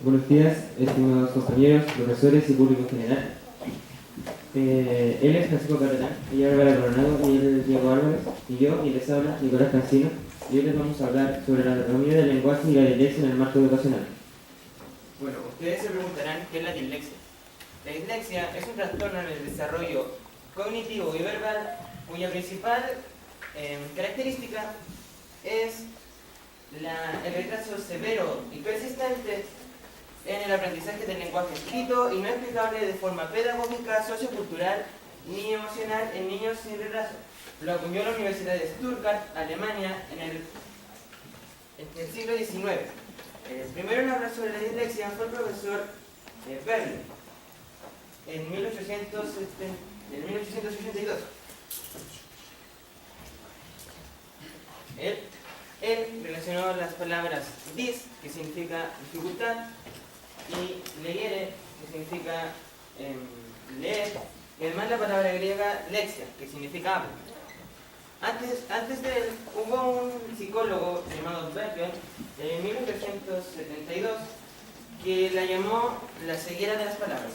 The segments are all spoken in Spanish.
Buenos días, estimados compañeros, profesores y público en general. Él es Francisco Carretán, ella es Bárbara Coronado, y él es Diego Álvarez, y yo, y les habla Nicolás Cancino, y hoy les vamos a hablar sobre la anatomía del lenguaje y la dislexia en el marco educacional. Bueno, ustedes se preguntarán qué es la dislexia. La dislexia es un trastorno en el desarrollo cognitivo y verbal cuya principal característica es el retraso severo y persistente en el aprendizaje del lenguaje escrito y no explicable de forma pedagógica, sociocultural ni emocional en niños sin retraso. Lo acuñó la Universidad de Stuttgart, Alemania, en el siglo XIX. El primero en hablar sobre la dislexia fue el profesor Berlin en 1882. Él relacionó las palabras dis, que significa dificultad, y legere, que significa leer, y además la palabra griega lexia, que significa habla. Antes de él hubo un psicólogo llamado Becker en 1872 que la llamó la ceguera de las palabras.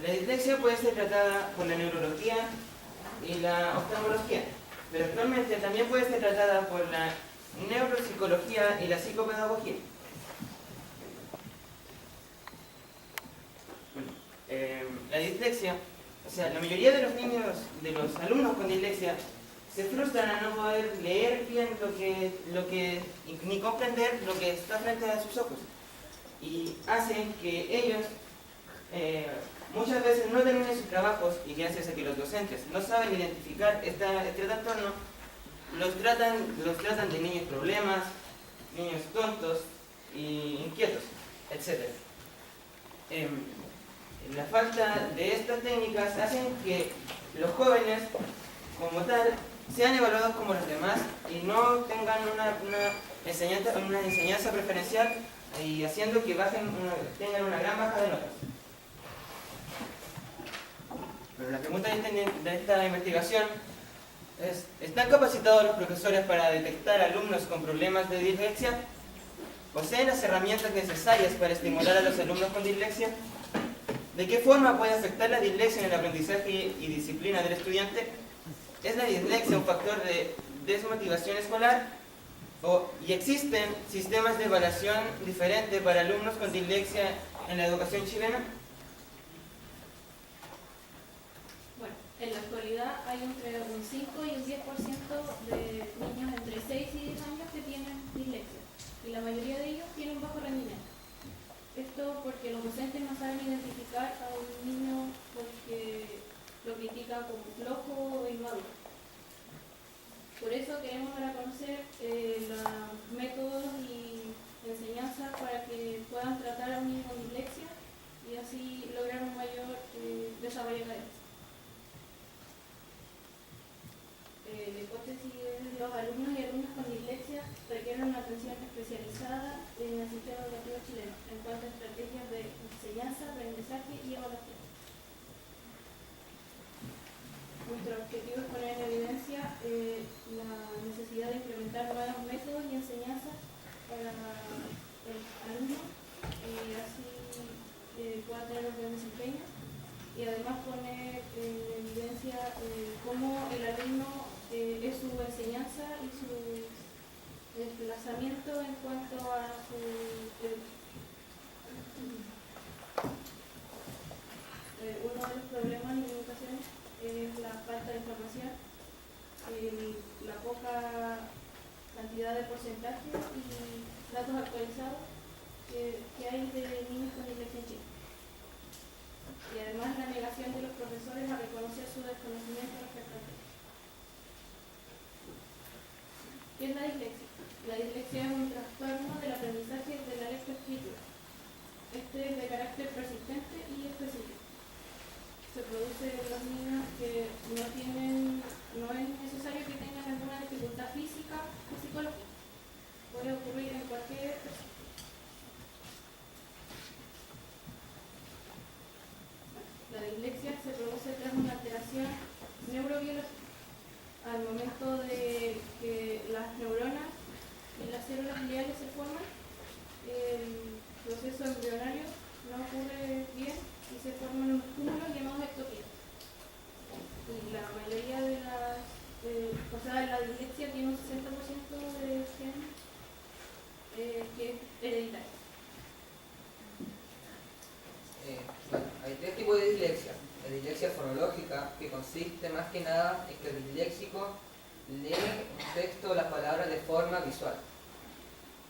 La dislexia puede ser tratada por la neurología y la oftalmología, pero actualmente también puede ser tratada por la neuropsicología y la psicopedagogía. La dislexia, o sea, la mayoría de los niños, de los alumnos con dislexia, se frustran al no poder leer bien ni comprender lo que está frente a sus ojos, y hacen que ellos muchas veces no terminen sus trabajos, y gracias a que los docentes no saben identificar este trastorno, los tratan de niños problemas, niños tontos y inquietos, etc. La falta de estas técnicas hacen que los jóvenes, como tal, sean evaluados como los demás y no tengan una enseñanza preferencial, y haciendo que tengan una gran baja de notas. Pero la pregunta de esta investigación es: ¿están capacitados los profesores para detectar alumnos con problemas de dislexia? ¿Poseen las herramientas necesarias para estimular a los alumnos con dislexia? ¿De qué forma puede afectar la dislexia en el aprendizaje y disciplina del estudiante? ¿Es la dislexia un factor de desmotivación escolar? ¿Y existen sistemas de evaluación diferentes para alumnos con dislexia en la educación chilena? Bueno, en la actualidad hay entre un 5 y un 10% de niños entre 6 y 10 años que tienen dislexia, y la mayoría de ellos tienen bajo rendimiento. Esto porque los docentes no saben identificar a un niño porque lo critica como flojo o inmaduro. Por eso queremos dar a conocer los métodos y enseñanzas para que puedan tratar a un niño con dislexia y así lograr un mayor desarrollo académico. La hipótesis es: los alumnos y alumnas con dislexia requieren una atención especializada en el sistema educativo chileno en cuanto a estrategias de enseñanza, aprendizaje y evaluación. Nuestro objetivo es poner en evidencia la necesidad de implementar nuevos métodos y enseñanzas para el alumno y así pueda tener un buen desempeño, y además poner en evidencia cómo el alumno es su enseñanza y su desplazamiento en cuanto a su uno de los problemas en la educación es la falta de información, la poca cantidad de porcentajes y datos actualizados que hay de niños con dislexia en Chile. Y además la negación de los profesores a reconocer su desconocimiento respecto al tema. ¿Qué es la dislexia? La dislexia es un trastorno del aprendizaje de la lectoescritura. Este es de carácter persistente y específico. Se produce en los niños que no es necesario que tengan alguna dificultad física o psicológica. Puede ocurrir en cualquier persona. La dislexia se produce tras una alteración neurobiológica. Al momento de que las neuronas y las células gliales se forman, y se forman unos cúmulos llamados ectopías. Y la mayoría de las, o sea, la dislexia tiene un 60% de gen que es hereditario. Bueno, hay tres tipos de dislexia. La dislexia fonológica, que consiste más que nada en que el disléxico lee un texto o las palabras de forma visual.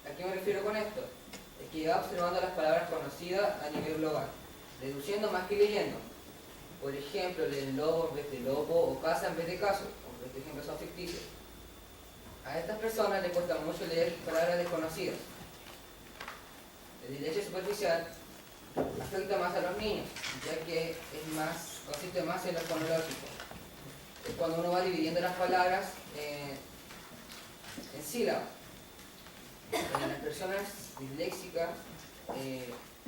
¿A qué me refiero con esto? Es que va observando las palabras conocidas a nivel global, deduciendo más que leyendo. Por ejemplo, leen lobo en vez de lobo o casa en vez de caso, porque estos ejemplos son ficticios. A estas personas les cuesta mucho leer palabras desconocidas. La dislexia superficial afecta más a los niños, ya que consiste más en lo fonológico. Es cuando uno va dividiendo las palabras en sílabas. A las personas disléxicas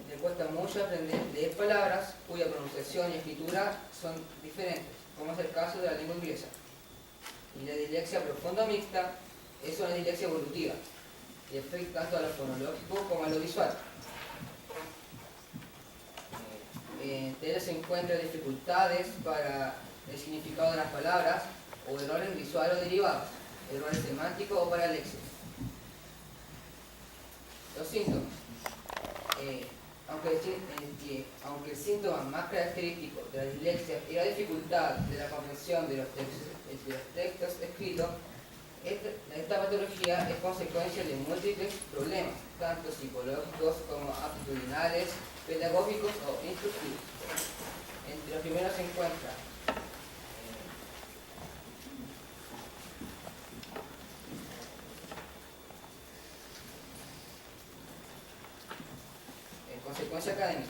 les cuesta mucho aprender a leer palabras cuya pronunciación y escritura son diferentes, como es el caso de la lengua inglesa. Y la dislexia profunda mixta es una dislexia evolutiva y afecta tanto a lo fonológico como a lo visual. Entre ellas se encuentran dificultades para el significado de las palabras o errores visuales o derivados, errores semánticos o paraléxicos. Los síntomas. Aunque el síntoma más característico de la dislexia es la dificultad de la comprensión de los textos escritos, esta patología es consecuencia de múltiples problemas, tanto psicológicos como aptitudinales, pedagógicos o instructivos. Entre los primeros se encuentra consecuencia académica.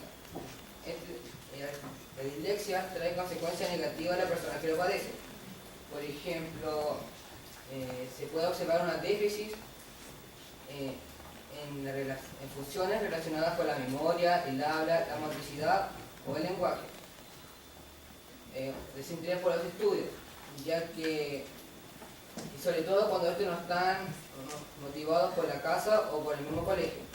La dislexia trae consecuencias negativas a la persona que lo padece. Por ejemplo, se puede observar una déficit en funciones relacionadas con la memoria, el habla, la motricidad o el lenguaje. Desinterés por los estudios, ya que, y sobre todo cuando estos no están motivados por la casa o por el mismo colegio.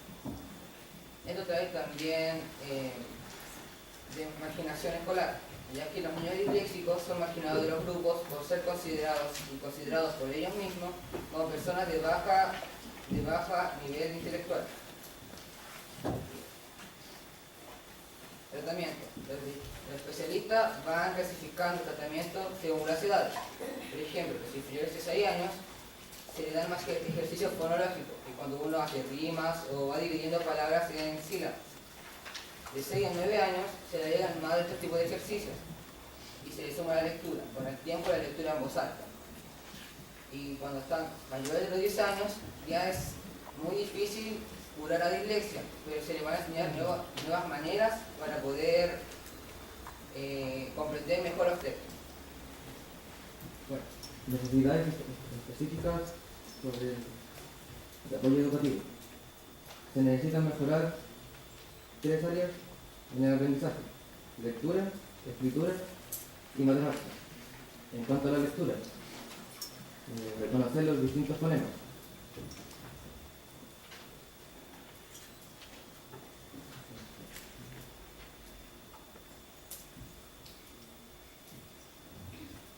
Esto trae también de marginación escolar, ya que los niños disléxicos son marginados de los grupos por ser considerados por ellos mismos como personas de baja nivel intelectual. Tratamiento. Los especialistas van clasificando tratamientos según las edades. Por ejemplo, los inferiores de 6 años se le dan más ejercicios fonológicos, que cuando uno hace rimas o va dividiendo palabras en sílabas. De 6 a 9 años se le agregan más de estos tipos de ejercicios y se le suma la lectura, con el tiempo la lectura en voz alta. Y cuando están mayores de los 10 años ya es muy difícil curar la dislexia, pero se le van a enseñar nuevas maneras para poder comprender mejor los textos. Bueno, necesidades específicas sobre el apoyo educativo. Se necesitan mejorar 3 áreas en el aprendizaje: lectura, escritura y matemáticas. En cuanto a la lectura, reconocer los distintos fonemas.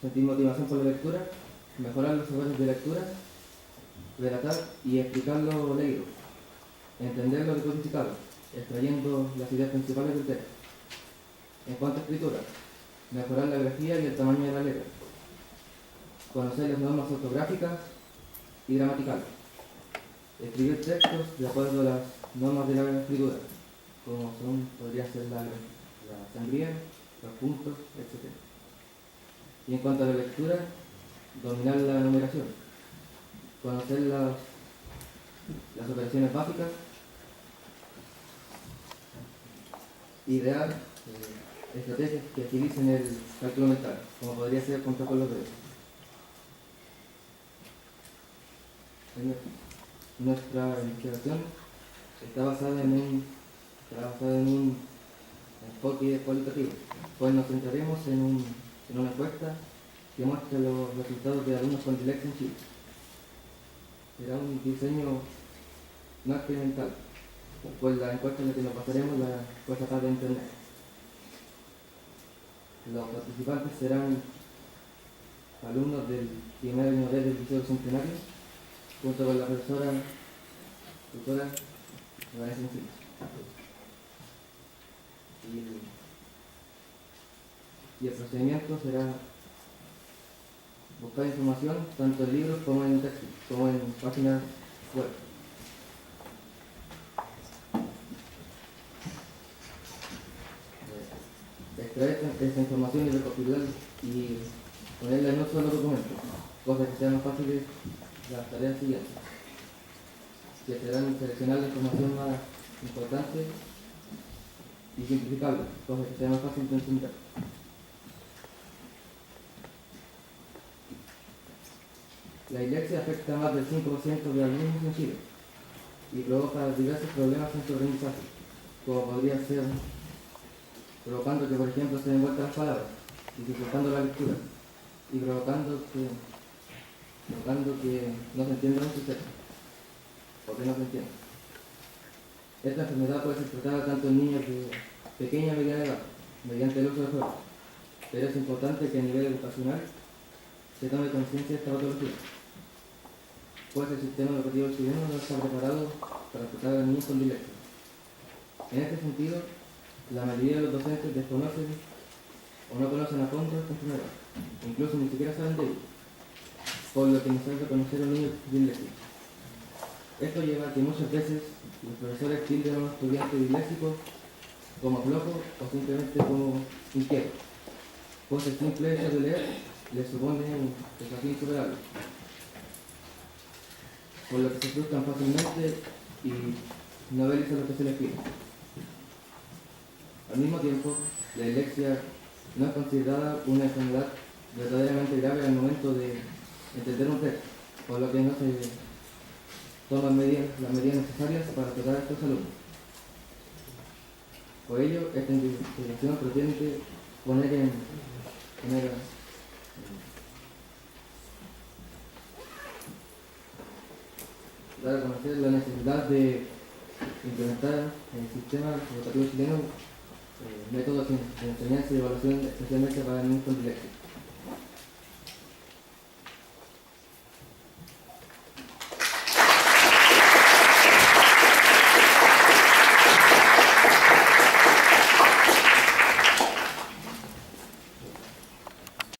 Sentir motivación por la lectura, mejorar los errores de lectura, relatar y explicar lo leído, entender lo decodificado, extrayendo las ideas principales del texto. En cuanto a escritura, mejorar la grafía y el tamaño de la letra, conocer las normas ortográficas y gramaticales, escribir textos de acuerdo a las normas de la escritura, como podría ser la sangría, los puntos, etc. Y en cuanto a la lectura, dominar la numeración, conocer las operaciones básicas, idear estrategias que utilicen el cálculo mental, como podría ser contar con los dedos. Nuestra investigación está basada en un enfoque cualitativo, pues nos centraremos en una encuesta que muestra los resultados de alumnos con dislexia en Chile. Será un diseño no experimental, pues la encuesta en la que nos basaremos fue sacada de internet. Los participantes serán alumnos del primer año B del Liceo Centenario, junto con la profesora Vanessa Encina. Y el procedimiento será buscar información tanto en libros como en texto, como en páginas web. Extraer esta información y recopilarla y ponerla en un solo documento, cosas que sean más fáciles las tareas siguientes, que serán seleccionar la información más importante y simplificarla, cosas que sean más fáciles de entender. La dislexia afecta a más del 5% de alumnos en Chile y provoca diversos problemas en su aprendizaje, como podría ser provocando que, por ejemplo, se den vueltas las palabras, dificultando la lectura y provocando que no se entienda un suceso o que no se entienda. Esta enfermedad puede ser tratada tanto en niños de pequeña a mediana edad, mediante el uso de juegos, pero es importante que a nivel educacional se tome conciencia de esta patología, pues el sistema educativo chileno no está preparado para tratar a los niños con dislexia. En este sentido, la mayoría de los docentes desconocen o no conocen a fondo esta enfermedad, incluso ni siquiera saben de ello, por lo que no saben reconocer a un niño disléxico. Esto lleva a que muchas veces los profesores tilden a un estudiante disléxico como flojo o simplemente como inquieto, pues el simple hecho de leer les supone un desafío insuperable, por lo que se frustran fácilmente y no realizan lo que se les pide. Al mismo tiempo, la dislexia no es considerada una enfermedad verdaderamente grave al momento de entender un texto, por lo que no se toman las medidas necesarias para tratar a estos alumnos. Por ello, esta investigación pretende dar a conocer la necesidad de implementar en el sistema educativo chileno métodos de enseñanza y evaluación especialmente para niños con dislexia.